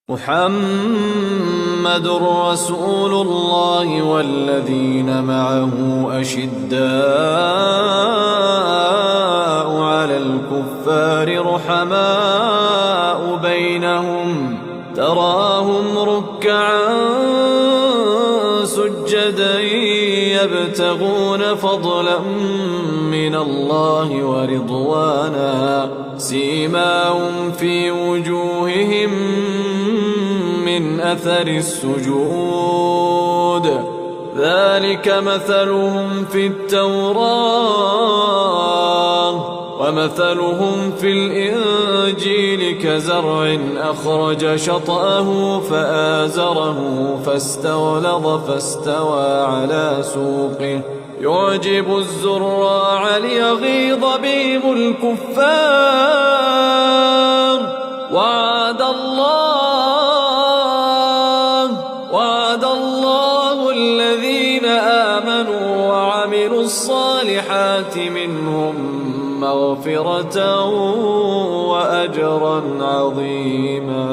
محمد رسول الله والذين معه أشداء على الكفار رحماء بينهم تراهم ركعا سجدا يبتغون فضلا من الله ورضوانا سيماهم في وجوههم من أثر السجود ذلك مثلهم في التوراة ومثلهم في الإنجيل كزرع أخرج شطأه فآزره فاستغلظ فاستوى على سوقه يعجب الزراع ليغيظ بهم الكفار وعد الله الذين آمنوا وعملوا الصالحات منهم مغفرة وأجرا عظيما.